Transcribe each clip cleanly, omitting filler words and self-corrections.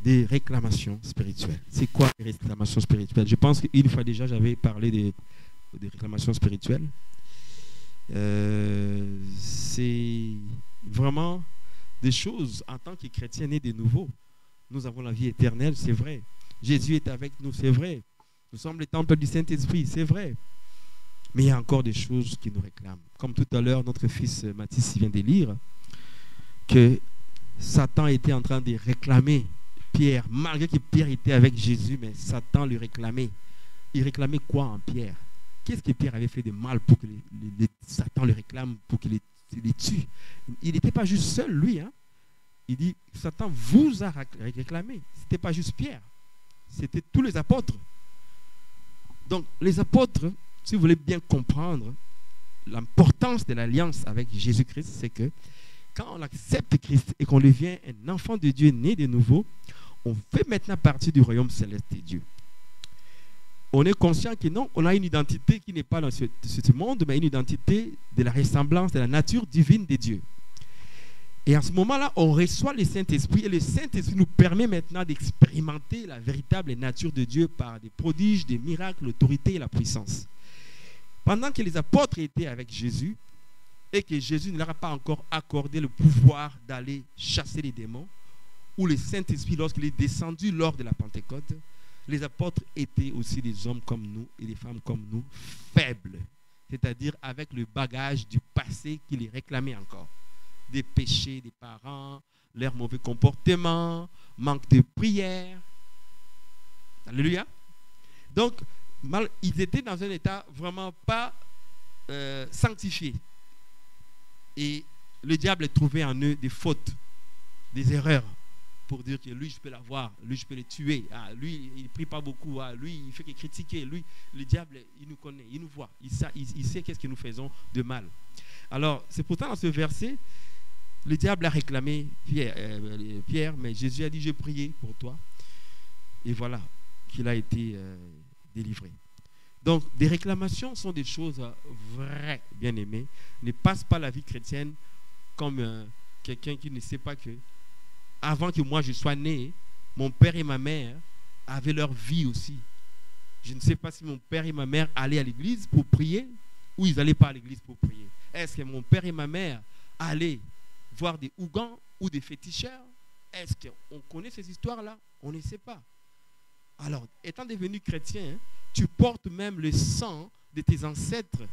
des réclamations spirituelles. C'est quoi les réclamations spirituelles? Je pense qu'une fois déjà, j'avais parlé des réclamations spirituelles. C'est vraiment des choses en tant que chrétiens nés de nouveau. Nous avons la vie éternelle, c'est vrai. Jésus est avec nous, c'est vrai. Nous sommes les temples du Saint-Esprit, c'est vrai. Mais il y a encore des choses qui nous réclament. Comme tout à l'heure, notre fils Mathis vient de lire, que Satan était en train de réclamer Pierre, malgré que Pierre était avec Jésus, mais Satan le réclamait. Il réclamait quoi en Pierre? Qu'est-ce que Pierre avait fait de mal pour que Satan le réclame, pour qu'il les tue? Il n'était pas juste seul, lui. Hein? Il dit, Satan vous a réclamé. Ce n'était pas juste Pierre. C'était tous les apôtres. Donc, les apôtres, si vous voulez bien comprendre l'importance de l'alliance avec Jésus-Christ, c'est que quand on accepte Christ et qu'on devient un enfant de Dieu né de nouveau, on fait maintenant partie du royaume céleste de Dieu. On est conscient que non, on a une identité qui n'est pas dans ce monde, mais une identité de la ressemblance de la nature divine de Dieu. Et en ce moment-là, on reçoit le Saint-Esprit et le Saint-Esprit nous permet maintenant d'expérimenter la véritable nature de Dieu par des prodiges, des miracles, l'autorité et la puissance. Pendant que les apôtres étaient avec Jésus et que Jésus ne leur a pas encore accordé le pouvoir d'aller chasser les démons, ou le Saint-Esprit, lorsqu'il est descendu lors de la Pentecôte, les apôtres étaient aussi des hommes comme nous et des femmes comme nous, faibles, c'est-à-dire avec le bagage du passé qui les réclamait encore. Des péchés des parents, leur mauvais comportement, manque de prière. Alléluia. Donc, ils étaient dans un état vraiment pas sanctifié. Et le diable trouvait en eux des fautes, des erreurs, pour dire que lui, je peux l'avoir, lui, je peux le tuer. Ah, lui, il ne prie pas beaucoup. Ah, lui, il fait que critiquer. Lui, le diable, il nous connaît, il nous voit. Il sait qu'est-ce que nous faisons de mal. Alors, c'est pourtant dans ce verset, le diable a réclamé Pierre, mais Jésus a dit, j'ai prié pour toi. Et voilà qu'il a été délivré. Donc, des réclamations sont des choses vraies, bien-aimés. Ne passe pas la vie chrétienne comme quelqu'un qui ne sait pas que, avant que moi je sois né, mon père et ma mère avaient leur vie aussi. Je ne sais pas si mon père et ma mère allaient à l'église pour prier ou ils n'allaient pas à l'église pour prier. Est-ce que mon père et ma mère allaient voir des Ougans ou des féticheurs? Est-ce qu'on connaît ces histoires-là? On ne sait pas. Alors, étant devenu chrétien, tu portes même le sang de tes ancêtres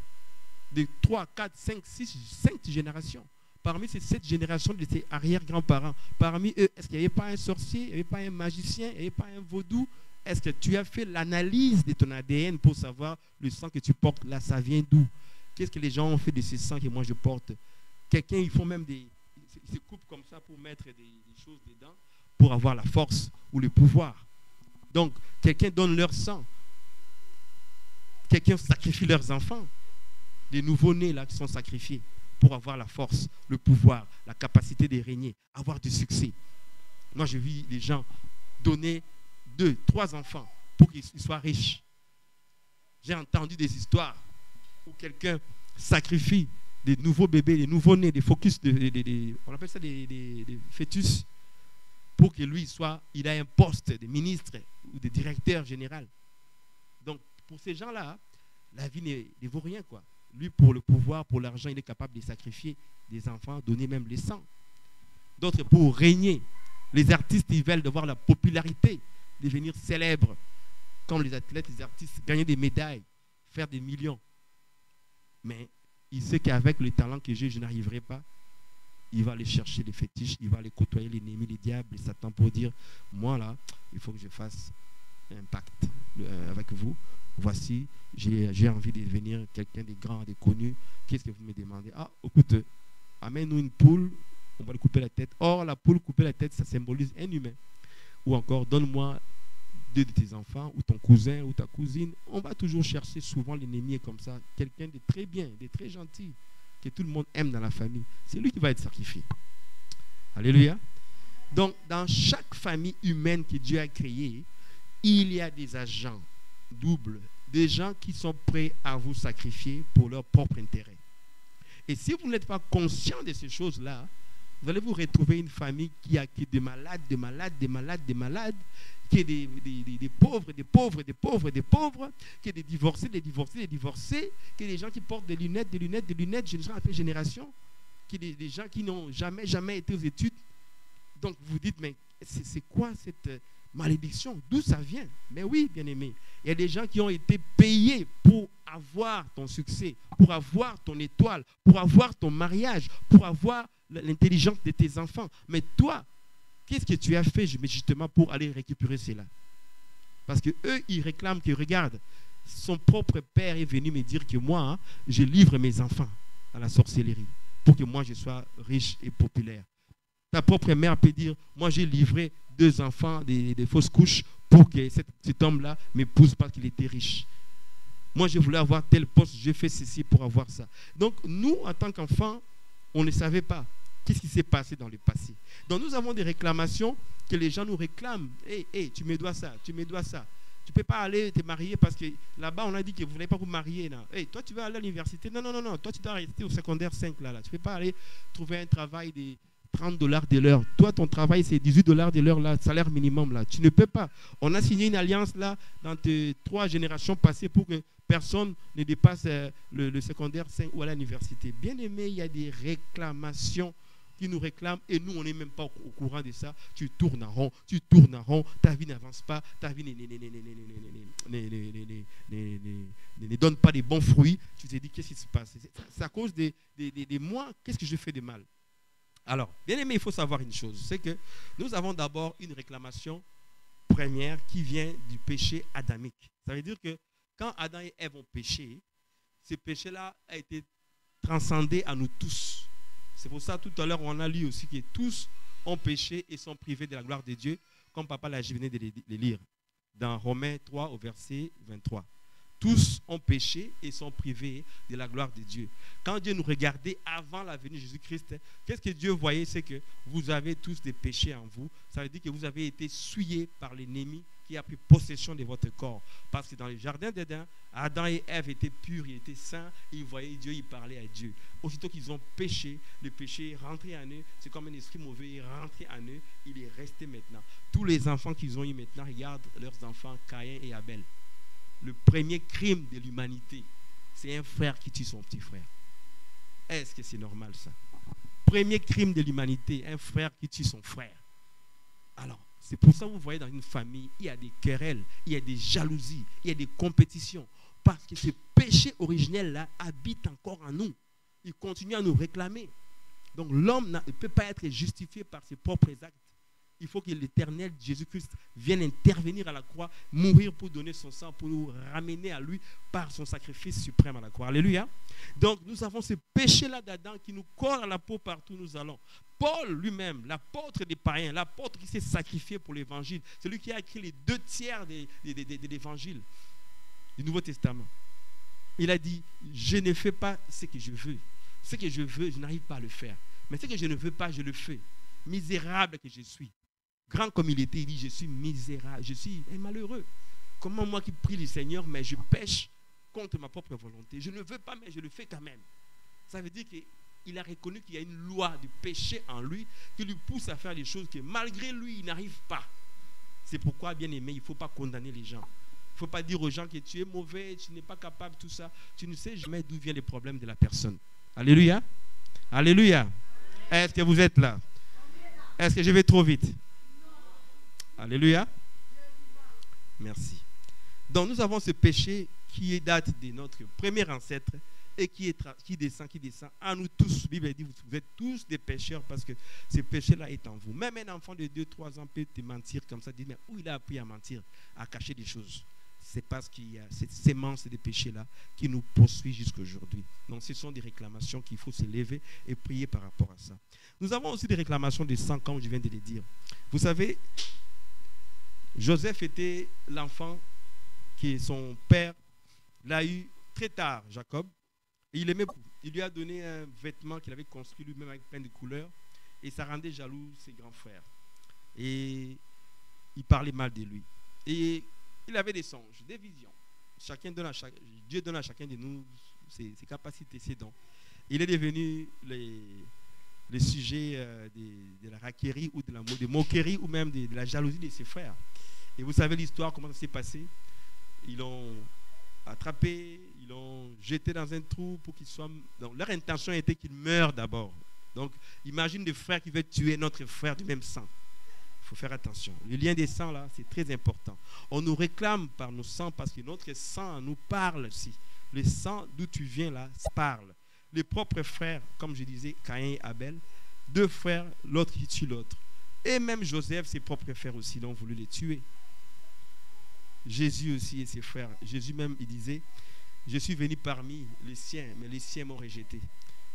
de 3, 4, 5, 6, 5 générations. Parmi ces 7 générations de tes arrière-grands-parents, parmi eux, est-ce qu'il n'y avait pas un sorcier, il n'y avait pas un magicien, il n'y avait pas un vaudou? Est-ce que tu as fait l'analyse de ton ADN pour savoir le sang que tu portes là, ça vient d'où? Qu'est-ce que les gens ont fait de ce sang que moi je porte? Quelqu'un, ils font même ils se coupent comme ça pour mettre des choses dedans, pour avoir la force ou le pouvoir. Donc, quelqu'un donne leur sang. Quelqu'un sacrifie leurs enfants. Des nouveaux-nés là qui sont sacrifiés pour avoir la force, le pouvoir, la capacité de régner, avoir du succès. Moi, je vis des gens donner 2, 3 enfants pour qu'ils soient riches. J'ai entendu des histoires où quelqu'un sacrifie des nouveaux bébés, des nouveaux-nés, des focus, on appelle ça des fœtus, pour que lui il a un poste de ministre ou de directeur général. Donc, pour ces gens-là, la vie ne vaut rien, quoi. Lui, pour le pouvoir, pour l'argent, il est capable de sacrifier des enfants, donner même les sangs. D'autres, pour régner. Les artistes, ils veulent avoir la popularité, devenir célèbres. Comme les athlètes, les artistes, gagner des médailles, faire des millions. Mais il sait qu'avec le talent que j'ai, je n'arriverai pas. Il va aller chercher les fétiches, il va aller côtoyer l'ennemi, les diables, les Satan pour dire, moi là, il faut que je fasse un pacte avec vous. Voici, j'ai envie de devenir quelqu'un de grand, de connu. Qu'est-ce que vous me demandez? Ah, écoute, amène-nous une poule, on va lui couper la tête. Or, la poule couper la tête, ça symbolise un humain. Ou encore, donne-moi 2 de tes enfants, ou ton cousin, ou ta cousine. On va toujours chercher, souvent l'ennemi est comme ça, quelqu'un de très bien, de très gentil, que tout le monde aime dans la famille. C'est lui qui va être sacrifié. Alléluia. Donc, dans chaque famille humaine que Dieu a créée, il y a des agents doubles, des gens qui sont prêts à vous sacrifier pour leur propre intérêt. Et si vous n'êtes pas conscient de ces choses-là, vous allez vous retrouver une famille qui est des malades, des malades, des malades, des malades, qui est des pauvres, des pauvres, des pauvres, des pauvres, qui est des divorcés, des divorcés, des divorcés, qui est des gens qui portent des lunettes, des lunettes, des lunettes, génération après génération, qui est des gens qui n'ont jamais, jamais été aux études. Donc vous vous dites, mais c'est quoi cette malédiction? D'où ça vient? Mais oui, bien-aimé, il y a des gens qui ont été payés pour avoir ton succès, pour avoir ton étoile, pour avoir ton mariage, pour avoir l'intelligence de tes enfants. Mais toi, qu'est-ce que tu as fait justement pour aller récupérer cela? Parce qu'eux, ils réclament que, regarde, son propre père est venu me dire que moi, hein, je livre mes enfants à la sorcellerie pour que moi, je sois riche et populaire. Ta propre mère peut dire, moi, j'ai livré 2 enfants des fausses couches pour que cet homme-là m'épouse parce qu'il était riche. Moi, je voulais avoir tel poste, j'ai fait ceci pour avoir ça. Donc, nous, en tant qu'enfants, on ne savait pas qu'est-ce qui s'est passé dans le passé. Donc, nous avons des réclamations que les gens nous réclament. Hey, tu me dois ça, tu me dois ça. Tu ne peux pas aller te marier parce que là-bas, on a dit que vous n'allez pas vous marier. Hey, toi, tu vas aller à l'université. Non. Toi, tu dois rester au secondaire 5 là. Tu ne peux pas aller trouver un travail de $30 de l'heure. Toi, ton travail, c'est $18 de l'heure, là, salaire minimum. Là. Tu ne peux pas. On a signé une alliance là dans tes 3 générations passées pour que personne ne dépasse le secondaire 5 ou à l'université. Bien aimé, il y a des réclamations qui nous réclament et nous, on n'est même pas au courant de ça. Tu tournes en rond, ta vie n'avance pas, ta vie ne donne pas de bons fruits. Tu te dis, qu'est-ce qui se passe? C'est à cause de moi, qu'est-ce que je fais de mal? Alors, bien aimé, il faut savoir une chose, c'est que nous avons d'abord une réclamation première qui vient du péché adamique. Ça veut dire que quand Adam et Ève ont péché, ce péché-là a été transcendé à nous tous. C'est pour ça, tout à l'heure, on a lu aussi que tous ont péché et sont privés de la gloire de Dieu, comme papa l'a venu de les lire, dans Romains 3 au verset 23. Tous ont péché et sont privés de la gloire de Dieu. Quand Dieu nous regardait avant la venue de Jésus-Christ, qu'est-ce que Dieu voyait? C'est que vous avez tous des péchés en vous. Ça veut dire que vous avez été souillés par l'ennemi qui a pris possession de votre corps. Parce que dans le jardin d'Éden, Adam et Ève étaient purs, ils étaient saints, ils voyaient Dieu, ils parlaient à Dieu. Aussitôt qu'ils ont péché, le péché est rentré en eux, c'est comme un esprit mauvais, il est rentré en eux, il est resté maintenant. Tous les enfants qu'ils ont eu maintenant, regardent leurs enfants, Caïn et Abel. Le premier crime de l'humanité, c'est un frère qui tue son petit frère. Est-ce que c'est normal ça? Premier crime de l'humanité, un frère qui tue son frère. Alors, c'est pour ça que vous voyez dans une famille, il y a des querelles, il y a des jalousies, il y a des compétitions. Parce que ce péché originel-là habite encore en nous. Il continue à nous réclamer. Donc l'homme ne peut pas être justifié par ses propres actes. Il faut que l'Éternel Jésus-Christ vienne intervenir à la croix, mourir pour donner son sang, pour nous ramener à lui par son sacrifice suprême à la croix. Alléluia. Donc nous avons ce péché-là d'Adam qui nous colle à la peau partout où nous allons. Paul lui-même, l'apôtre des païens, l'apôtre qui s'est sacrifié pour l'évangile, celui qui a écrit les 2/3 de l'évangile du Nouveau Testament. Il a dit, je ne fais pas ce que je veux. Ce que je veux, je n'arrive pas à le faire. Mais ce que je ne veux pas, je le fais. Misérable que je suis. Grand comme il était, il dit, je suis misérable, je suis un malheureux. Comment moi qui prie le Seigneur, mais je pêche contre ma propre volonté. Je ne veux pas, mais je le fais quand même. Ça veut dire qu'il a reconnu qu'il y a une loi du péché en lui qui lui pousse à faire des choses que malgré lui, il n'arrive pas. C'est pourquoi, bien aimé, il ne faut pas condamner les gens. Il ne faut pas dire aux gens que tu es mauvais, tu n'es pas capable, tout ça. Tu ne sais jamais d'où viennent les problèmes de la personne. Alléluia. Alléluia. Est-ce que vous êtes là? Est-ce que je vais trop vite? Alléluia. Merci. Donc nous avons ce péché qui date de notre premier ancêtre et qui descend à nous tous. La Bible dit, vous êtes tous des pécheurs parce que ce péché-là est en vous. Même un enfant de 2-3 ans peut te mentir comme ça, dire, mais où il a appris à mentir, à cacher des choses? C'est parce qu'il y a cette sémence de péché-là qui nous poursuit jusqu'à aujourd'hui. Donc ce sont des réclamations qu'il faut se lever et prier par rapport à ça. Nous avons aussi des réclamations de sang, comme je viens de les dire. Vous savez, Joseph était l'enfant que son père l'a eu très tard, Jacob. Et il lui a donné un vêtement qu'il avait construit lui-même avec plein de couleurs. Et ça rendait jaloux ses grands frères. Et il parlait mal de lui. Et il avait des songes, des visions. Dieu donne à chacun de nous ses capacités, ses dons. Il est devenu le sujet de la raquerie ou de moquerie ou même de la jalousie de ses frères. Et vous savez l'histoire, comment ça s'est passé. Ils l'ont attrapé, ils l'ont jeté dans un trou pour qu'il soit... Donc, leur intention était qu'il meure d'abord. Donc, imagine des frères qui veulent tuer notre frère du même sang. Il faut faire attention. Le lien des sangs, là, c'est très important. On nous réclame par nos sangs parce que notre sang nous parle aussi. Le sang d'où tu viens, là, parle. Les propres frères, comme je disais, Caïn et Abel, deux frères, l'autre qui tue l'autre. Et même Joseph, ses propres frères aussi, l'ont voulu les tuer. Jésus aussi et ses frères. Jésus même, il disait, je suis venu parmi les siens, mais les siens m'ont rejeté.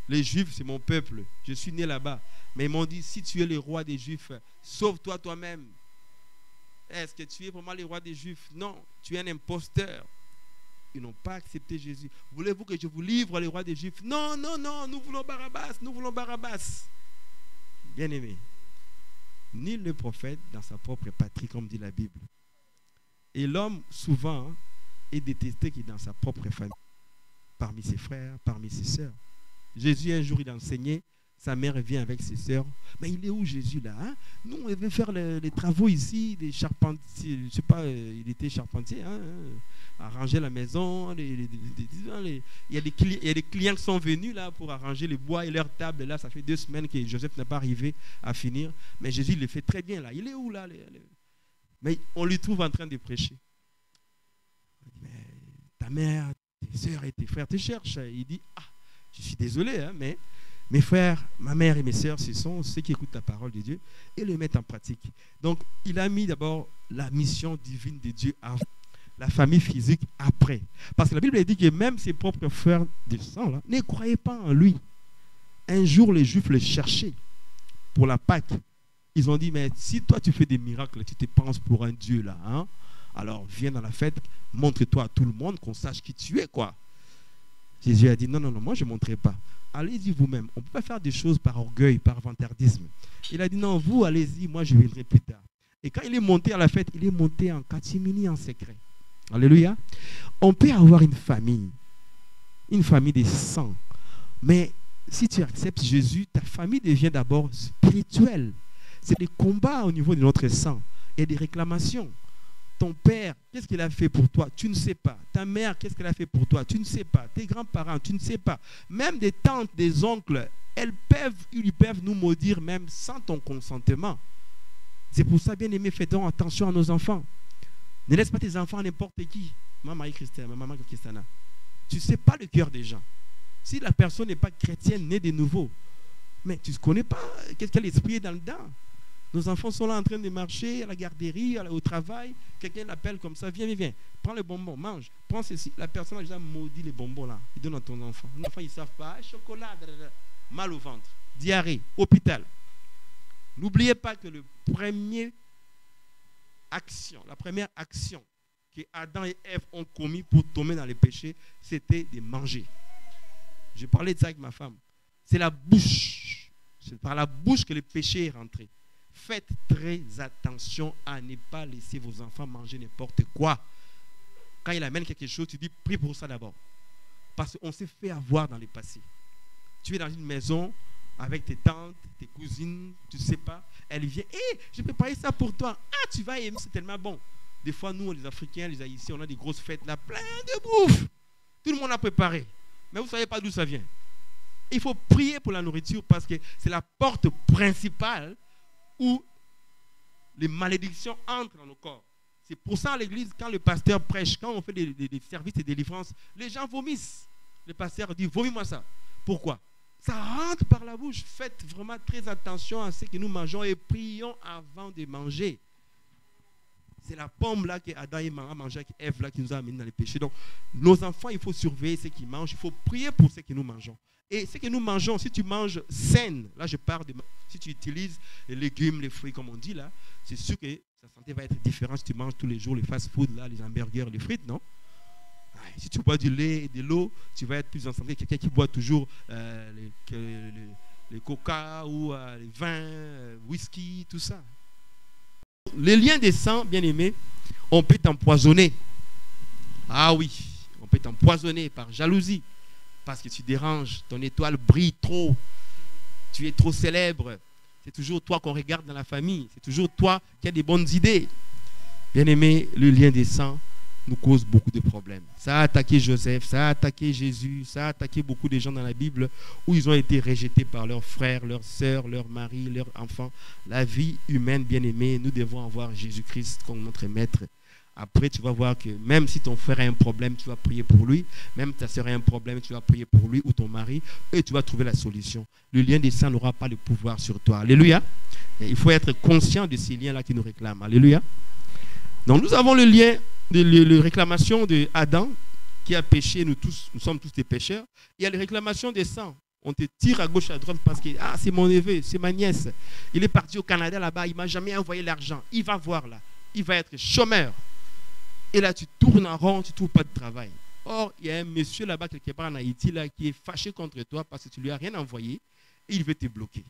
Les Juifs, c'est mon peuple. Je suis né là-bas. Mais ils m'ont dit, si tu es le roi des Juifs, sauve-toi toi-même. Est-ce que tu es vraiment le roi des Juifs? Non, tu es un imposteur. Ils n'ont pas accepté Jésus. Voulez-vous que je vous livre le roi des Juifs? Non, non, non, nous voulons Barabbas, nous voulons Barabbas. Bien-aimé, nul ne prophète dans sa propre patrie, comme dit la Bible. Et l'homme, souvent, est détesté qu'il est dans sa propre famille, parmi ses frères, parmi ses sœurs. Jésus, un jour, il enseignait, sa mère vient avec ses sœurs. Mais il est où Jésus là, hein? Nous, on veut faire les travaux ici, des charpentiers, je ne sais pas, il était charpentier, hein, arranger la maison. Il y a des clients qui sont venus là pour arranger les bois et leur table. Là, ça fait 2 semaines que Joseph n'a pas arrivé à finir. Mais Jésus, il le fait très bien là. Il est où là? Mais on lui trouve en train de prêcher. Mais ta mère, tes soeurs et tes frères te cherchent. Il dit, je suis désolé, hein, mais mes frères, ma mère et mes soeurs, ce sont ceux qui écoutent la parole de Dieu et le mettent en pratique. Donc, il a mis d'abord la mission divine de Dieu avant, la famille physique après. Parce que la Bible dit que même ses propres frères de sang là, ne croyaient pas en lui. Un jour, les Juifs le cherchaient pour la Pâque. Ils ont dit, mais si toi tu fais des miracles, tu te penses pour un Dieu là, hein? Alors viens dans la fête, montre-toi à tout le monde qu'on sache qui tu es, quoi. Jésus a dit, non, non, non, moi je ne montrerai pas. Allez-y vous-même. On ne peut pas faire des choses par orgueil, par vantardisme. Il a dit, non, vous allez-y, moi je viendrai plus tard. Et quand il est monté à la fête, il est monté en catimini, en secret. Alléluia. On peut avoir une famille de sang. Mais si tu acceptes Jésus, ta famille devient d'abord spirituelle. C'est des combats au niveau de notre sang et des réclamations. Ton père, qu'est-ce qu'il a fait pour toi? Tu ne sais pas. Ta mère, qu'est-ce qu'elle a fait pour toi? Tu ne sais pas. Tes grands-parents, tu ne sais pas. Même des tantes, des oncles, ils peuvent nous maudire même sans ton consentement. C'est pour ça, bien aimé, faisons attention à nos enfants. Ne laisse pas tes enfants à n'importe qui. Ma maman Christiana. Tu ne sais pas le cœur des gens. Si la personne n'est pas chrétienne, née de nouveau, mais tu ne connais pas quel esprit est dans le dedans. Nos enfants sont là en train de marcher à la garderie, au travail. Quelqu'un l'appelle comme ça, viens, prends le bonbon, mange, prends ceci. La personne a déjà maudit les bonbons là. Il donne à ton enfant. Les enfants, ils ne savent pas. Chocolat, mal au ventre, diarrhée, hôpital. N'oubliez pas que la première action que Adam et Ève ont commis pour tomber dans le péché, c'était de manger. Je parlais de ça avec ma femme. C'est la bouche. C'est par la bouche que le péché est rentré. Faites très attention à ne pas laisser vos enfants manger n'importe quoi. Quand il amène quelque chose, tu dis prie pour ça d'abord. Parce qu'on s'est fait avoir dans le passé. Tu es dans une maison avec tes tantes, tes cousines, tu ne sais pas. Elle vient, j'ai préparé ça pour toi. Tu vas aimer, c'est tellement bon. Des fois, nous, les Africains, les Haïtiens, on a des grosses fêtes là, plein de bouffe. Tout le monde a préparé. Mais vous ne savez pas d'où ça vient. Il faut prier pour la nourriture parce que c'est la porte principale où les malédictions entrent dans nos corps. C'est pour ça à l'église, quand le pasteur prêche, quand on fait des services de délivrance, les gens vomissent. Le pasteur dit, vomis-moi ça. Pourquoi? Ça rentre par la bouche. Faites vraiment très attention à ce que nous mangeons et prions avant de manger. C'est la pomme là que Adam a mangé avec Ève là qui nous a amenés dans les péchés. Donc, nos enfants, il faut surveiller ce qu'ils mangent. Il faut prier pour ce que nous mangeons. Et ce que nous mangeons, si tu manges sain, là je parle de... Si tu utilises les légumes, les fruits comme on dit là, c'est sûr que ta santé va être différente si tu manges tous les jours les fast-food, là, les hamburgers, les frites, non? Si tu bois du lait et de l'eau, tu vas être plus en santé que quelqu'un qui boit toujours les coca ou les vins, whisky, tout ça. Les liens des sangs, bien aimés, on peut t'empoisonner. Ah oui, on peut t'empoisonner par jalousie. Parce que tu déranges, ton étoile brille trop. Tu es trop célèbre. C'est toujours toi qu'on regarde dans la famille. C'est toujours toi qui as des bonnes idées. Bien-aimé, le lien des sangs nous cause beaucoup de problèmes. Ça a attaqué Joseph, ça a attaqué Jésus, ça a attaqué beaucoup de gens dans la Bible où ils ont été rejetés par leurs frères, leurs sœurs, leurs maris, leurs enfants. La vie humaine, bien-aimée, nous devons avoir Jésus-Christ comme notre maître. Après, tu vas voir que même si ton frère a un problème, tu vas prier pour lui. Même ta sœur a un problème, tu vas prier pour lui ou ton mari. Et tu vas trouver la solution. Le lien des saints n'aura pas le pouvoir sur toi. Alléluia. Et il faut être conscient de ces liens-là qui nous réclament. Alléluia. Donc nous avons le lien, la réclamation d'Adam qui a péché. Nous sommes tous des pécheurs. Il y a les réclamations des saints. On te tire à gauche, à droite parce que c'est mon neveu, c'est ma nièce. Il est parti au Canada là-bas, il ne m'a jamais envoyé l'argent. Il va voir là. Il va être chômeur. Et là, tu tournes en rond, tu ne trouves pas de travail. Or, il y a un monsieur là-bas, quelque part en Haïti, là, qui est fâché contre toi parce que tu ne lui as rien envoyé et il veut te bloquer.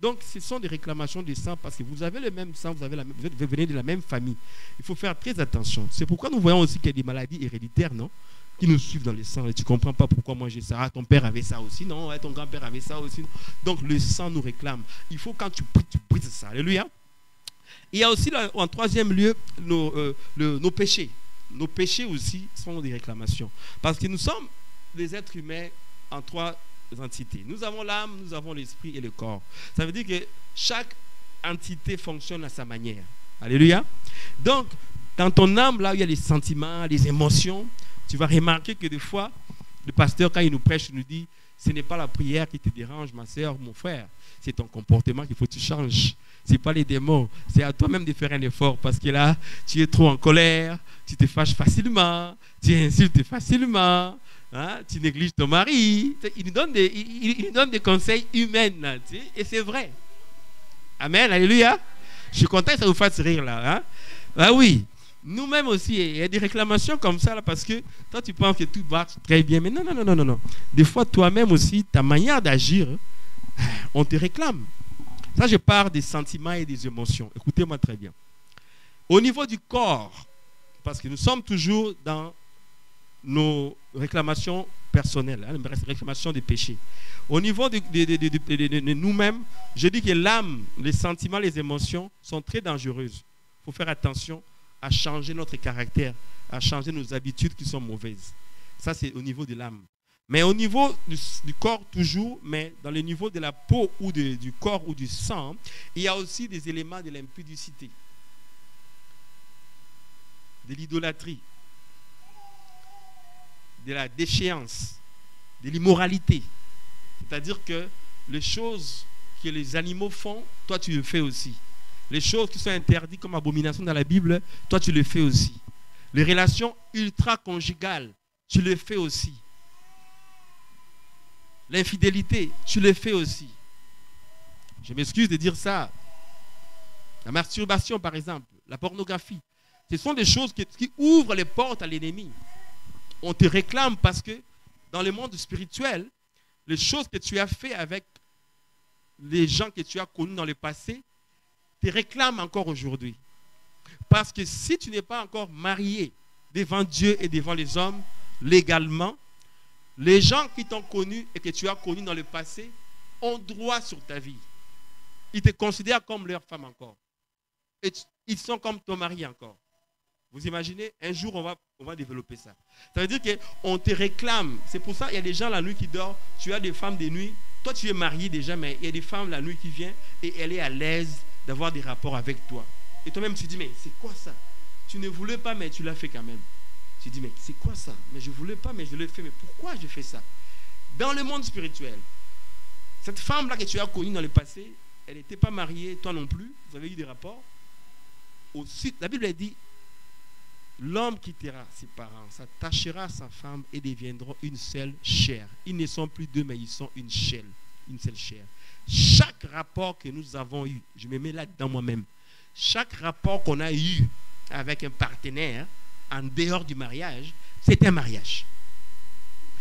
Donc, ce sont des réclamations de sang parce que vous avez le même sang, vous venez de la même famille. Il faut faire très attention. C'est pourquoi nous voyons aussi qu'il y a des maladies héréditaires, non, qui nous suivent dans le sang. Et tu ne comprends pas pourquoi moi j'ai ça. Ton père avait ça aussi, non, ton grand-père avait ça aussi. Non. Donc, le sang nous réclame. Il faut, quand tu brises ça. Alléluia. Il y a aussi, là, en troisième lieu, nos péchés. Nos péchés aussi sont des réclamations. Parce que nous sommes des êtres humains en trois entités. Nous avons l'âme, nous avons l'esprit et le corps. Ça veut dire que chaque entité fonctionne à sa manière. Alléluia. Donc, dans ton âme, là où il y a les sentiments, les émotions, tu vas remarquer que des fois, le pasteur, quand il nous prêche, il nous dit, ce n'est pas la prière qui te dérange, ma soeur, mon frère. C'est ton comportement qu'il faut que tu changes. Ce n'est pas les démons. C'est à toi-même de faire un effort parce que là, tu es trop en colère, tu te fâches facilement, tu insultes facilement, hein, tu négliges ton mari. Il nous donne des conseils humains, là, tu sais, et c'est vrai. Amen, alléluia. Je suis content que ça vous fasse rire là. Hein? Ah oui, nous-mêmes aussi, il y a des réclamations comme ça là, parce que toi tu penses que tout marche très bien, mais non. Des fois toi-même aussi, ta manière d'agir, on te réclame. Ça, je parle des sentiments et des émotions. Écoutez-moi très bien. Au niveau du corps, parce que nous sommes toujours dans nos réclamations personnelles, hein, les réclamations des péchés. Au niveau de nous-mêmes, je dis que l'âme, les sentiments, les émotions sont très dangereuses. Il faut faire attention à changer notre caractère, à changer nos habitudes qui sont mauvaises. Ça, c'est au niveau de l'âme. Mais au niveau du corps toujours, mais dans le niveau de la peau ou du corps ou du sang, il y a aussi des éléments de l'impudicité, de l'idolâtrie, de la déchéance, de l'immoralité. C'est-à-dire que les choses que les animaux font, toi tu le fais aussi. Les choses qui sont interdites comme abomination dans la Bible, toi tu le fais aussi. Les relations ultra-conjugales, tu le fais aussi. L'infidélité, tu le fais aussi. Je m'excuse de dire ça. La masturbation, par exemple, la pornographie, ce sont des choses qui ouvrent les portes à l'ennemi. On te réclame parce que dans le monde spirituel, les choses que tu as fait avec les gens que tu as connus dans le passé te réclament encore aujourd'hui. Parce que si tu n'es pas encore marié devant Dieu et devant les hommes, légalement, les gens qui t'ont connu et que tu as connu dans le passé ont droit sur ta vie. Ils te considèrent comme leur femme encore. Et ils sont comme ton mari encore. Vous imaginez, un jour on va développer ça. Ça veut dire qu'on te réclame. C'est pour ça qu'il y a des gens la nuit qui dorment. Tu as des femmes de nuit. Toi tu es marié déjà, mais il y a des femmes la nuit qui viennent et elle est à l'aise d'avoir des rapports avec toi. Et toi-même tu dis, mais c'est quoi ça? Tu ne voulais pas, mais tu l'as fait quand même. Tu dis, mais c'est quoi ça? Mais je ne voulais pas, mais je l'ai fait. Mais pourquoi je fais ça? Dans le monde spirituel, cette femme-là que tu as connue dans le passé, elle n'était pas mariée, toi non plus. Vous avez eu des rapports. La Bible a dit, l'homme quittera ses parents, s'attachera à sa femme et deviendront une seule chair. Ils ne sont plus deux, mais ils sont une seule chair. Chaque rapport que nous avons eu, je me mets là-dedans moi-même, chaque rapport qu'on a eu avec un partenaire, en dehors du mariage, c'est un mariage.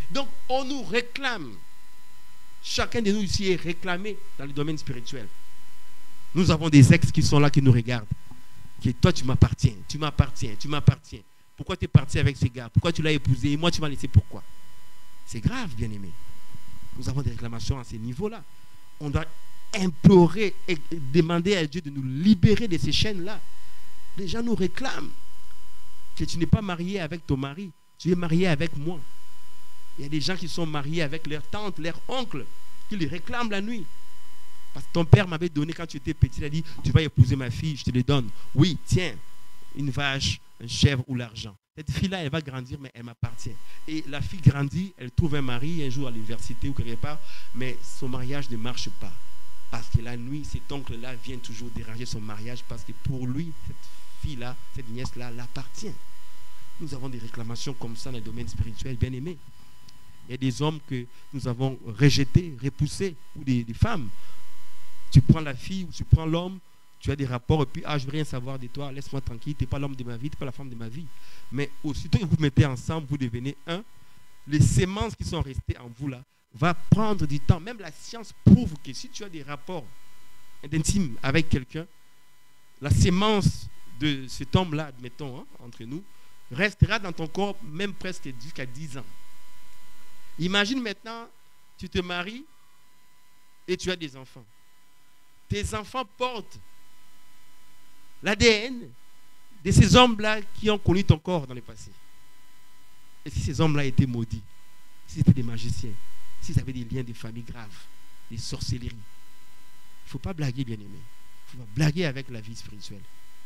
Donc, on nous réclame. Chacun de nous ici est réclamé dans le domaine spirituel. Nous avons des ex qui sont là, qui nous regardent. Qui, toi, tu m'appartiens, tu m'appartiens, tu m'appartiens. Pourquoi tu es parti avec ce gars? Pourquoi tu l'as épousé? Et moi, tu m'as laissé pourquoi? C'est grave, bien-aimé. Nous avons des réclamations à ces niveaux-là. On doit implorer et demander à Dieu de nous libérer de ces chaînes-là. Les gens nous réclament que tu n'es pas marié avec ton mari, tu es marié avec moi. Il y a des gens qui sont mariés avec leur tante, leur oncle, qui les réclament la nuit. Parce que ton père m'avait donné quand tu étais petit, il a dit, tu vas épouser ma fille, je te le donne. Oui, tiens, une vache, une chèvre ou l'argent. Cette fille-là, elle va grandir, mais elle m'appartient. Et la fille grandit, elle trouve un mari un jour à l'université ou quelque part, mais son mariage ne marche pas. Parce que la nuit, cet oncle-là vient toujours déranger son mariage parce que pour lui, cette fille-là, cette nièce-là, l'appartient. Nous avons des réclamations comme ça dans le domaine spirituel, bien aimé. Il y a des hommes que nous avons rejetés, repoussés, ou des femmes. Tu prends la fille ou tu prends l'homme, tu as des rapports et puis, je ne veux rien savoir de toi, laisse-moi tranquille, tu n'es pas l'homme de ma vie, tu n'es pas la femme de ma vie. Mais aussitôt que vous mettez ensemble, vous devenez un. Les sémences qui sont restées en vous là, va prendre du temps. Même la science prouve que si tu as des rapports intimes avec quelqu'un, la sémence de cet homme-là, admettons, entre nous, restera dans ton corps même presque jusqu'à 10 ans. Imagine maintenant, tu te maries et tu as des enfants. Tes enfants portent l'ADN de ces hommes-là qui ont connu ton corps dans le passé. Et si ces hommes-là étaient maudits, si c'était des magiciens, s'ils avaient des liens de famille graves, des sorcelleries, il ne faut pas blaguer, bien-aimé. Il faut pas blaguer avec la vie spirituelle.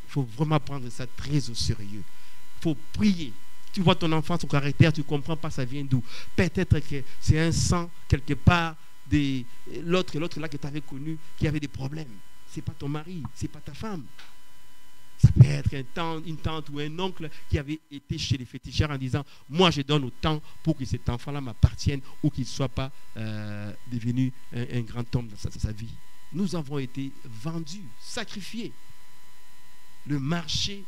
Il faut vraiment prendre ça très au sérieux. Il faut prier. Tu vois ton enfant, son caractère, tu ne comprends pas ça vient d'où. Peut-être que c'est un sang quelque part de l'autre là que tu avais connu qui avait des problèmes. Ce n'est pas ton mari, ce n'est pas ta femme. Ça peut être une tante ou un oncle qui avait été chez les féticheurs en disant « Moi, je donne autant pour que cet enfant-là m'appartienne ou qu'il ne soit pas devenu un grand homme dans sa vie. » Nous avons été vendus, sacrifiés. Le marché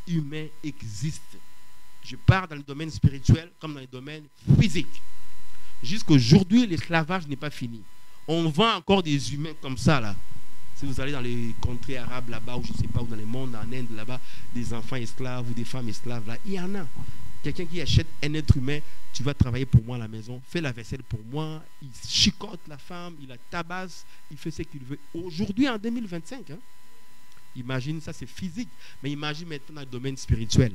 humain existe. Je parle dans le domaine spirituel comme dans le domaine physique. Jusqu'aujourd'hui, l'esclavage n'est pas fini. On vend encore des humains comme ça, là. Si vous allez dans les contrées arabes là-bas, ou je ne sais pas, ou dans le monde, en Inde là-bas, des enfants esclaves ou des femmes esclaves, là, il y en a. Quelqu'un qui achète un être humain, tu vas travailler pour moi à la maison, fais la vaisselle pour moi, il chicote la femme, il la tabasse, il fait ce qu'il veut. Aujourd'hui, en 2025, imagine, ça c'est physique, mais imagine maintenant dans le domaine spirituel.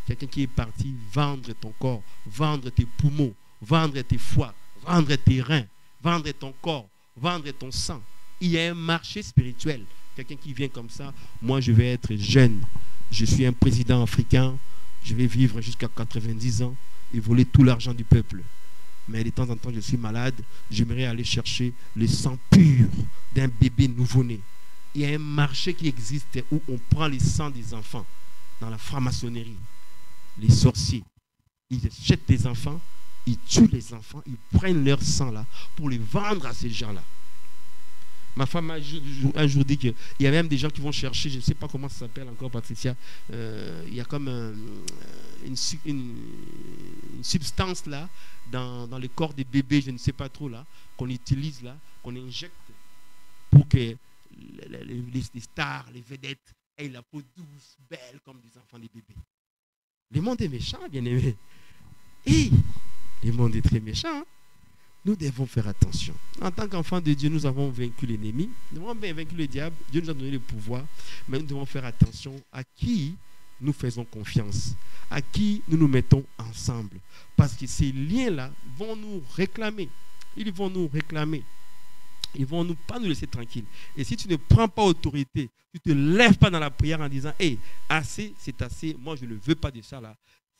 Quelqu'un qui est parti vendre ton corps, vendre tes poumons, vendre tes foies, vendre tes reins, vendre ton corps, vendre ton sang. Il y a un marché spirituel. Quelqu'un qui vient comme ça, moi je vais être jeune, je suis un président africain, je vais vivre jusqu'à 90 ans et voler tout l'argent du peuple. Mais de temps en temps, je suis malade, j'aimerais aller chercher le sang pur d'un bébé nouveau-né. Il y a un marché qui existe où on prend les sangs des enfants dans la franc-maçonnerie. Les sorciers, ils achètent des enfants, ils tuent les enfants, ils prennent leur sang là pour les vendre à ces gens-là. Ma femme m'a un jour dit qu'il y a même des gens qui vont chercher, je ne sais pas comment ça s'appelle encore, Patricia, il y a comme une substance là, dans le corps des bébés, je ne sais pas trop là, qu'on utilise là, qu'on injecte pour que les stars, les vedettes aient la peau douce, belle comme des enfants, des bébés. Le monde est méchant, bien aimé. Et le monde est très méchant. Hein? Nous devons faire attention. En tant qu'enfants de Dieu, nous avons vaincu l'ennemi. Nous avons bien vaincu le diable. Dieu nous a donné le pouvoir. Mais nous devons faire attention à qui nous faisons confiance. À qui nous nous mettons ensemble. Parce que ces liens-là vont nous réclamer. Ils vont nous réclamer. Ils vont pas nous laisser tranquilles. Et si tu ne prends pas autorité, tu ne te lèves pas dans la prière en disant « Hey, assez, c'est assez. Moi, je ne veux pas de ça là.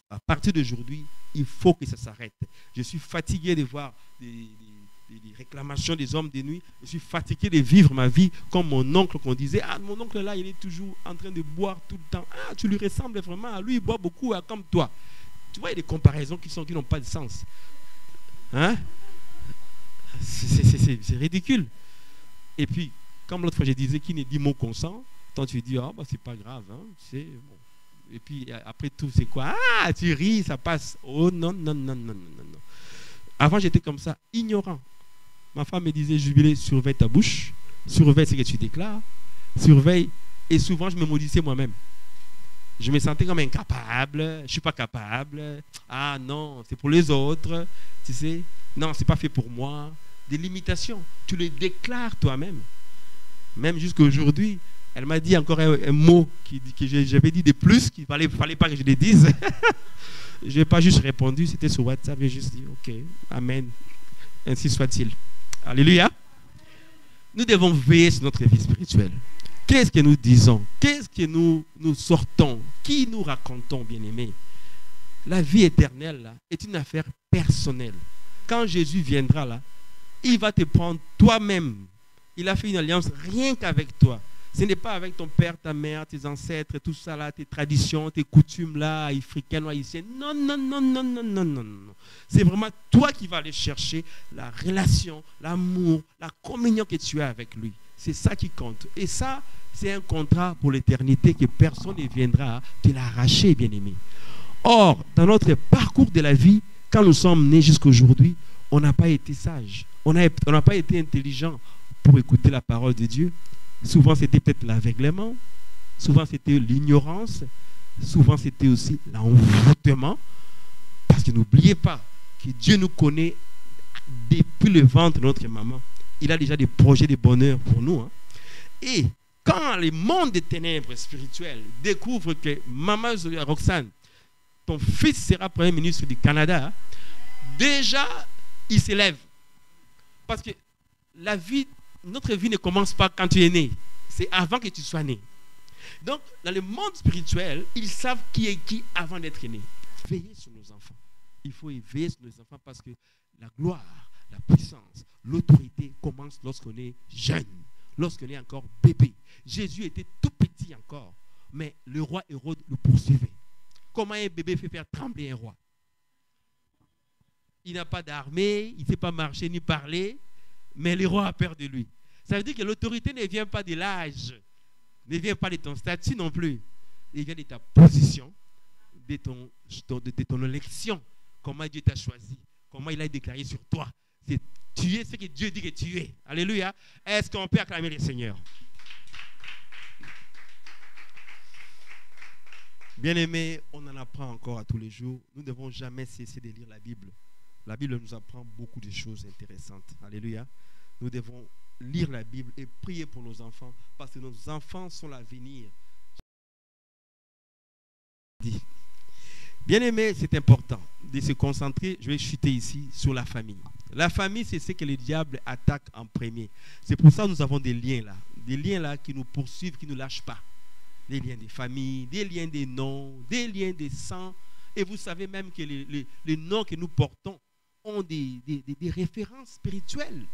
À partir d'aujourd'hui, il faut que ça s'arrête. Je suis fatigué de voir des réclamations des hommes de nuit. Je suis fatigué de vivre ma vie comme mon oncle qu'on disait. Ah, mon oncle là, il est toujours en train de boire tout le temps. Ah, tu lui ressembles vraiment. Lui, il boit beaucoup comme toi. Tu vois, il y a des comparaisons qui n'ont pas de sens. Hein? C'est ridicule. Et puis, comme l'autre fois, je disais, qui ne dit mot consent, tant tu dis, c'est pas grave. Hein, c'est bon. Et puis, après tout, c'est quoi? Ah, tu ris, ça passe. Oh non, non, non, non, non, non. Avant, j'étais comme ça, ignorant. Ma femme me disait, Jubilé, surveille ta bouche, surveille ce que tu déclares, surveille. Et souvent, je me maudissais moi-même. Je me sentais comme incapable, je ne suis pas capable. Ah non, c'est pour les autres, tu sais. Non, ce n'est pas fait pour moi. des limitations. Tu le déclares toi-même. Même jusqu'à aujourd'hui, elle m'a dit encore un mot que j'avais dit de plus, qu'il ne fallait pas que je le dise. Je n'ai pas juste répondu, c'était sur WhatsApp, j'ai juste dit, ok, amen, ainsi soit-il. Alléluia. Nous devons veiller sur notre vie spirituelle. Qu'est-ce que nous disons? Qu'est-ce que nous sortons? Qui nous racontons, bien-aimés? La vie éternelle là, est une affaire personnelle. Quand Jésus viendra là, il va te prendre toi-même. Il a fait une alliance rien qu'avec toi. Ce n'est pas avec ton père, ta mère, tes ancêtres, tout ça là, tes traditions, tes coutumes là, africaines ou haïtiennes. Non, non, non, non, non, non, non, non. C'est vraiment toi qui vas aller chercher la relation, l'amour, la communion que tu as avec lui. C'est ça qui compte. Et ça, c'est un contrat pour l'éternité que personne ne viendra te l'arracher, bien-aimé. Or, dans notre parcours de la vie, quand nous sommes nés jusqu'à aujourd'hui, on n'a pas été sages. On n'a pas été intelligents pour écouter la parole de Dieu. Souvent, c'était peut-être l'aveuglement. Souvent, c'était l'ignorance. Souvent, c'était aussi l'envoûtement. Parce que n'oubliez pas que Dieu nous connaît depuis le ventre de notre maman. Il a déjà des projets de bonheur pour nous. Hein. Et quand le monde des ténèbres spirituelles découvre que maman Roxane, ton fils sera Premier ministre du Canada, déjà, il s'élève. Parce que notre vie ne commence pas quand tu es né. C'est avant que tu sois né. Donc, dans le monde spirituel, ils savent qui est qui avant d'être né. Veillez sur nos enfants. Il faut veiller sur nos enfants parce que la gloire, la puissance, l'autorité commence lorsqu'on est jeune, lorsqu'on est encore bébé. Jésus était tout petit encore, mais le roi Hérode le poursuivait. Comment un bébé fait faire trembler un roi? Il n'a pas d'armée, il ne sait pas marcher ni parler, mais le roi a peur de lui. Ça veut dire que l'autorité ne vient pas de l'âge, ne vient pas de ton statut non plus. Il vient de ta position, de ton élection. Comment Dieu t'a choisi, comment il a déclaré sur toi. Tu es ce que Dieu dit que tu es. Alléluia. Est-ce qu'on peut acclamer le Seigneur? Bien-aimés, on en apprend encore à tous les jours. Nous ne devons jamais cesser de lire la Bible. La Bible nous apprend beaucoup de choses intéressantes. Alléluia. Nous devons lire la Bible et prier pour nos enfants parce que nos enfants sont l'avenir. Bien-aimés, c'est important de se concentrer, je vais chuter ici, sur la famille. La famille, c'est ce que le diable attaque en premier. C'est pour ça que nous avons des liens là qui nous poursuivent, qui ne nous lâchent pas. Des liens de famille, des liens des noms, des liens de sang. Et vous savez même que les noms que nous portons ont des références spirituelles.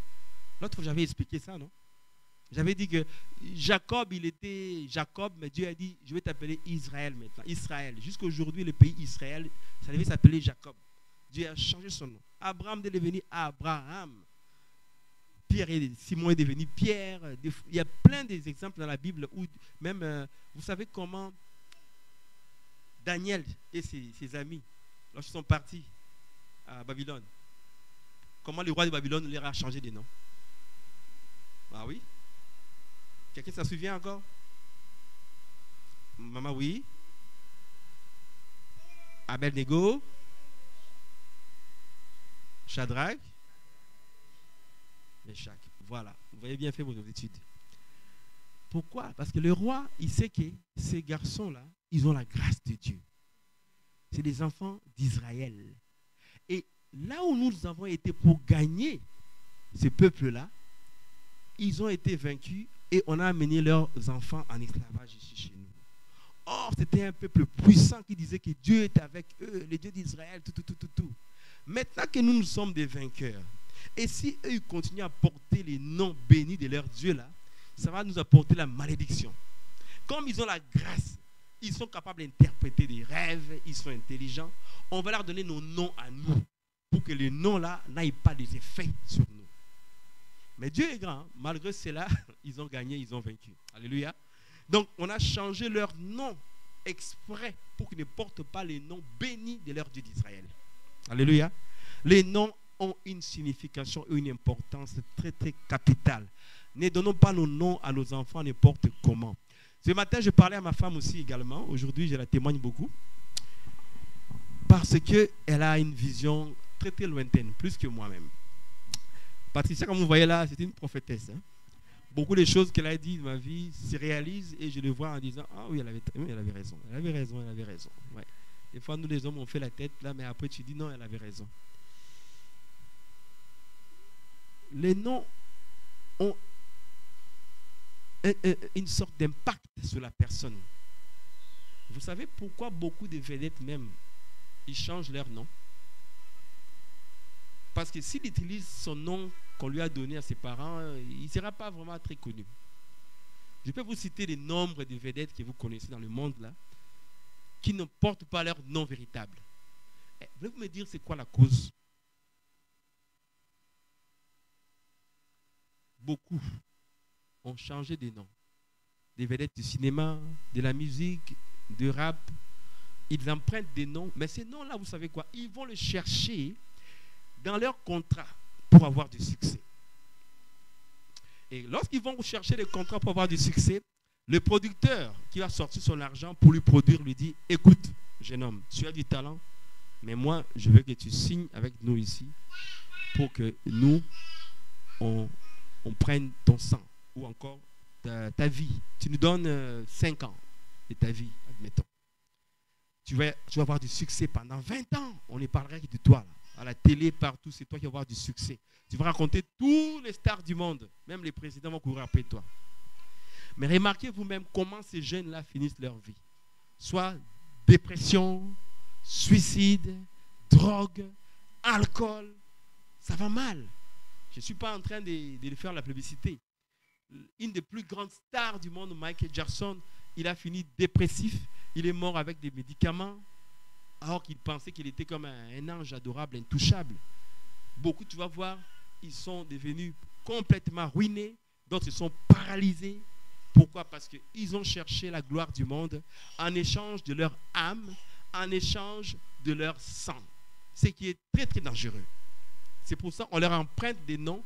L'autre fois, j'avais expliqué ça, non? J'avais dit que Jacob, il était Jacob, mais Dieu a dit, je vais t'appeler Israël maintenant. Israël. Jusqu'à aujourd'hui, le pays Israël, ça devait s'appeler Jacob. Dieu a changé son nom. Abraham est devenu Abraham. Simon est devenu Pierre. Il y a plein d'exemples dans la Bible où même, vous savez comment Daniel et ses amis, lorsqu'ils sont partis à Babylone, comment le roi de Babylone leur a changé de nom. Ah oui? Quelqu'un s'en souvient encore? Maman, oui. Abednego. Shadrach. Meshach. Voilà. Vous avez bien fait vos études. Pourquoi? Parce que le roi, il sait que ces garçons-là, ils ont la grâce de Dieu. C'est des enfants d'Israël. Et là où nous avons été pour gagner ce peuple-là, ils ont été vaincus et on a amené leurs enfants en esclavage ici chez nous. Or, c'était un peuple puissant qui disait que Dieu est avec eux, le Dieu d'Israël, tout. Maintenant que nous sommes des vainqueurs, et si eux ils continuent à porter les noms bénis de leur Dieu là, ça va nous apporter la malédiction. Comme ils ont la grâce, ils sont capables d'interpréter des rêves, ils sont intelligents, on va leur donner nos noms à nous pour que les noms là n'aient pas des effets sur nous. Mais Dieu est grand, malgré cela, ils ont gagné, ils ont vaincu. Alléluia. Donc, on a changé leur nom exprès pour qu'ils ne portent pas les noms bénis de leur Dieu d'Israël. Alléluia. Les noms ont une signification et une importance très, très capitale. Ne donnons pas nos noms à nos enfants n'importe comment. Ce matin, je parlais à ma femme aussi également. Aujourd'hui, je la témoigne beaucoup. Parce qu'elle a une vision très, très lointaine, plus que moi-même. Patricia, comme vous voyez là, c'est une prophétesse. Hein. Beaucoup de choses qu'elle a dit de ma vie se réalisent et je le vois en disant, ah oui, elle avait raison. Elle avait raison, elle avait raison. Ouais. Des fois, nous les hommes, on fait la tête là, mais après tu dis non, elle avait raison. Les noms ont une sorte d'impact sur la personne. Vous savez pourquoi beaucoup de vedettes même, ils changent leur nom? Parce que s'il utilise son nom qu'on lui a donné à ses parents, il ne sera pas vraiment très connu. Je peux vous citer les nombres de vedettes que vous connaissez dans le monde là, qui ne portent pas leur nom véritable. Voulez-vous me dire c'est quoi la cause? Beaucoup ont changé de nom. Des vedettes du cinéma, de la musique, de rap. Ils empruntent des noms. Mais ces noms-là, vous savez quoi? Ils vont le chercher dans leur contrat pour avoir du succès. Et lorsqu'ils vont chercher des contrats pour avoir du succès, le producteur qui va sortir son argent pour lui produire lui dit, écoute, jeune homme, tu as du talent, mais moi, je veux que tu signes avec nous ici pour que nous, on prenne ton sang ou encore ta vie. Tu nous donnes 5 ans de ta vie, admettons. Tu vas avoir du succès pendant 20 ans. On ne parlerait que de toi, là. À la télé, partout, c'est toi qui vas avoir du succès. Tu vas raconter tous les stars du monde. Même les présidents vont courir après toi. Mais remarquez vous-même comment ces jeunes-là finissent leur vie. Soit dépression, suicide, drogue, alcool. Ça va mal. Je ne suis pas en train de faire la publicité. Une des plus grandes stars du monde, Michael Jackson, il a fini dépressif. Il est mort avec des médicaments, alors qu'il pensait qu'il était comme un ange adorable, intouchable. Beaucoup, tu vas voir, ils sont devenus complètement ruinés. D'autres sont paralysés. Pourquoi? Parce qu'ils ont cherché la gloire du monde en échange de leur âme, en échange de leur sang. Ce qui est très, très dangereux. C'est pour ça qu'on leur emprunte des noms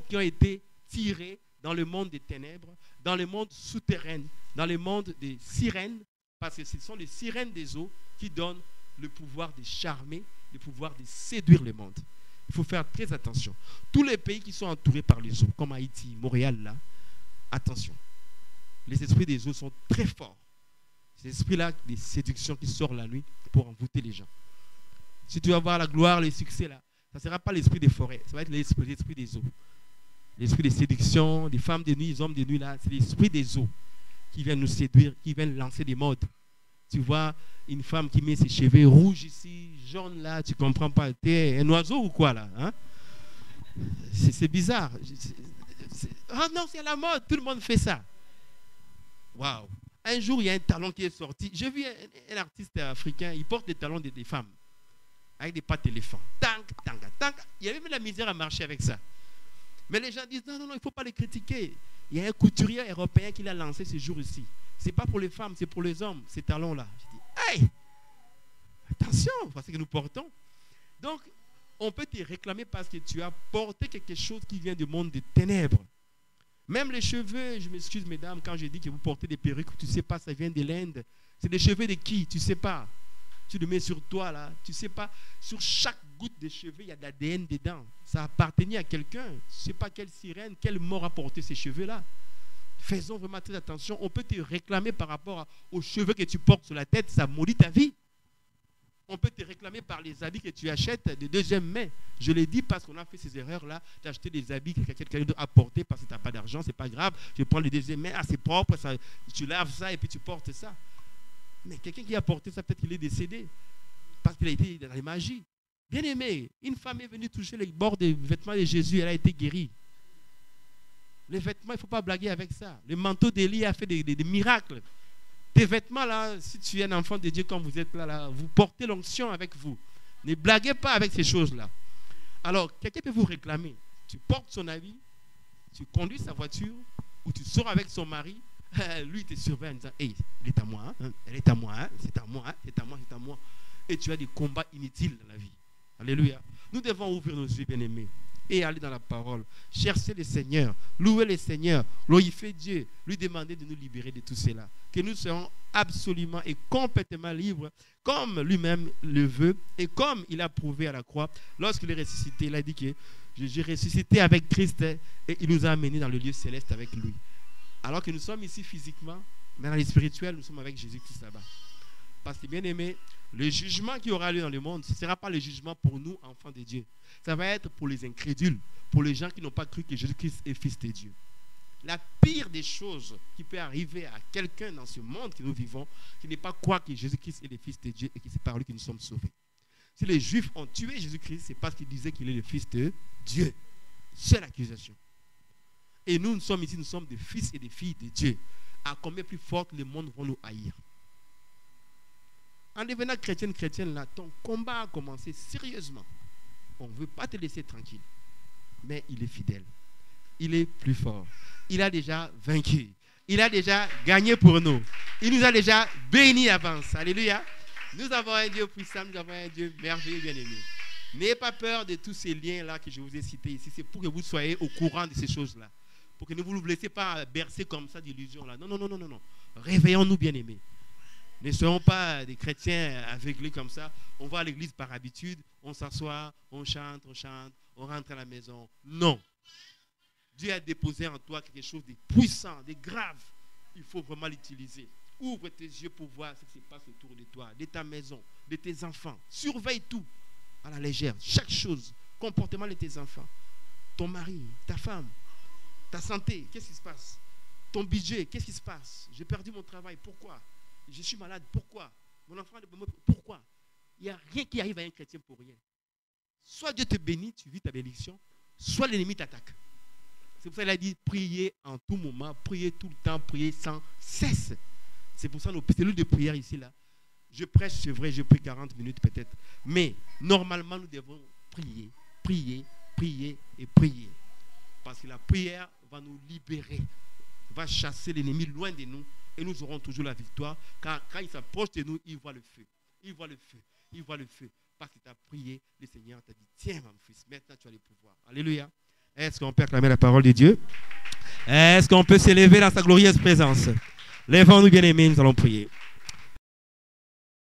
qui ont été tirés dans le monde des ténèbres, dans le monde souterrain, dans le monde des sirènes, parce que ce sont les sirènes des eaux qui donnent le pouvoir de charmer, le pouvoir de séduire le monde. Il faut faire très attention. Tous les pays qui sont entourés par les eaux, comme Haïti, Montréal, là, attention. Les esprits des eaux sont très forts. Ces esprits-là, des séductions qui sortent la nuit pour envoûter les gens. Si tu vas voir la gloire, le succès, là, ça ne sera pas l'esprit des forêts, ça va être l'esprit des eaux. L'esprit des séductions, des femmes de nuit, des hommes de nuit, là, c'est l'esprit des eaux qui viennent nous séduire, qui viennent lancer des modes. Tu vois une femme qui met ses cheveux rouges ici, jaunes là, tu ne comprends pas. Tu es un oiseau ou quoi là, hein? C'est bizarre. Ah non, c'est à la mode, tout le monde fait ça. Waouh. Un jour, il y a un talon qui est sorti. J'ai vu un artiste africain, il porte des talons des femmes, avec des pattes d'éléphant. Tank, tank, tank. Il y avait même la misère à marcher avec ça. Mais les gens disent, non, il ne faut pas les critiquer. Il y a un couturier européen qui l'a lancé ce jour-ci. Ce n'est pas pour les femmes, c'est pour les hommes, ces talons-là. Je dis, hey, attention, c'est ce que nous portons. Donc, on peut te réclamer parce que tu as porté quelque chose qui vient du monde des ténèbres. Même les cheveux, je m'excuse mesdames, quand je dis que vous portez des perruques, tu ne sais pas, ça vient de l'Inde. C'est des cheveux de qui? Tu ne sais pas. Tu le mets sur toi là, tu ne sais pas. Sur chaque goutte de cheveux, il y a de l'ADN dedans. Ça appartenait à quelqu'un. Je ne sais pas quelle sirène, quelle mort a porté ces cheveux-là. Faisons vraiment très attention. On peut te réclamer par rapport aux cheveux que tu portes sur la tête, ça maudit ta vie. On peut te réclamer par les habits que tu achètes de deuxième main. Je l'ai dit parce qu'on a fait ces erreurs-là, d'acheter des habits que quelqu'un d'autre a portés parce que tu n'as pas d'argent, c'est pas grave. Je prends les deuxième main, c'est propre, ça, tu laves ça et puis tu portes ça. Mais quelqu'un qui a porté ça, peut-être qu'il est décédé parce qu'il a été dans les magies. Bien aimé, une femme est venue toucher les bords des vêtements de Jésus, elle a été guérie. Les vêtements, il ne faut pas blaguer avec ça. Le manteau d'Élie a fait des miracles. Tes vêtements, là, si tu es un enfant de Dieu comme vous êtes là, vous portez l'onction avec vous. Ne blaguez pas avec ces choses-là. Alors, quelqu'un peut vous réclamer. Tu portes son habit, tu conduis sa voiture, ou tu sors avec son mari, lui, il te surveille en disant, hey, elle est à moi, hein? Elle est à moi, hein? C'est à moi, hein? C'est à moi, c'est à moi. Et tu as des combats inutiles dans la vie. Alléluia. Nous devons ouvrir nos yeux, bien-aimés, et aller dans la parole. Chercher le Seigneur, louer le Seigneur, glorifier Dieu, lui demander de nous libérer de tout cela. Que nous serons absolument et complètement libres, comme lui-même le veut, et comme il a prouvé à la croix, lorsqu'il est ressuscité, il a dit que Jésus est ressuscité avec Christ et il nous a amenés dans le lieu céleste avec lui. Alors que nous sommes ici physiquement, mais dans le spirituel, nous sommes avec Jésus-Christ là-bas. Parce que, bien aimé, le jugement qui aura lieu dans le monde, ce ne sera pas le jugement pour nous, enfants de Dieu. Ça va être pour les incrédules, pour les gens qui n'ont pas cru que Jésus-Christ est fils de Dieu. La pire des choses qui peut arriver à quelqu'un dans ce monde que nous vivons, qui n'est pas croire que Jésus-Christ est le fils de Dieu et que c'est par lui que nous sommes sauvés. Si les Juifs ont tué Jésus-Christ, c'est parce qu'ils disaient qu'il est le fils de Dieu. Seule accusation. Et nous sommes ici, nous sommes des fils et des filles de Dieu. À combien plus forte le monde va nous haïr. En devenant chrétienne, là, ton combat a commencé sérieusement. On ne veut pas te laisser tranquille. Mais il est fidèle. Il est plus fort. Il a déjà vaincu. Il a déjà gagné pour nous. Il nous a déjà bénis d'avance. Alléluia. Nous avons un Dieu puissant, nous avons un Dieu merveilleux, bien-aimé. N'ayez pas peur de tous ces liens-là que je vous ai cités ici. C'est pour que vous soyez au courant de ces choses-là. Pour que ne vous laissez pas bercer comme ça d'illusions-là. Non. Réveillons-nous, bien-aimés. Ne soyons pas des chrétiens aveuglés comme ça. On va à l'église par habitude, on s'assoit, on chante, on rentre à la maison. Non. Dieu a déposé en toi quelque chose de puissant, de grave. Il faut vraiment l'utiliser. Ouvre tes yeux pour voir ce qui se passe autour de toi, de ta maison, de tes enfants. Surveille tout à la légère. Chaque chose, comportement de tes enfants. Ton mari, ta femme, ta santé, qu'est-ce qui se passe? Ton budget, qu'est-ce qui se passe? J'ai perdu mon travail, pourquoi? Je suis malade, pourquoi? Mon enfant, pourquoi? Il n'y a rien qui arrive à un chrétien pour rien. Soit Dieu te bénit, tu vis ta bénédiction, soit l'ennemi t'attaque. C'est pour ça qu'il a dit priez en tout moment, priez tout le temps, priez sans cesse. C'est pour ça nos cellules de prière ici, là. Je prêche, c'est vrai, je prie 40 minutes peut-être. Mais normalement, nous devons prier, prier, prier et prier. Parce que la prière va nous libérer, va chasser l'ennemi loin de nous. Et nous aurons toujours la victoire. Car quand il s'approche de nous, il voit le feu. Il voit le feu. Il voit le feu. Parce que tu as prié, le Seigneur t'a dit, tiens mon fils, maintenant tu as le pouvoir. Alléluia. Est-ce qu'on peut acclamer la parole de Dieu? Est-ce qu'on peut s'élever dans sa glorieuse présence? Lèvons-nous bien aimés, nous allons prier.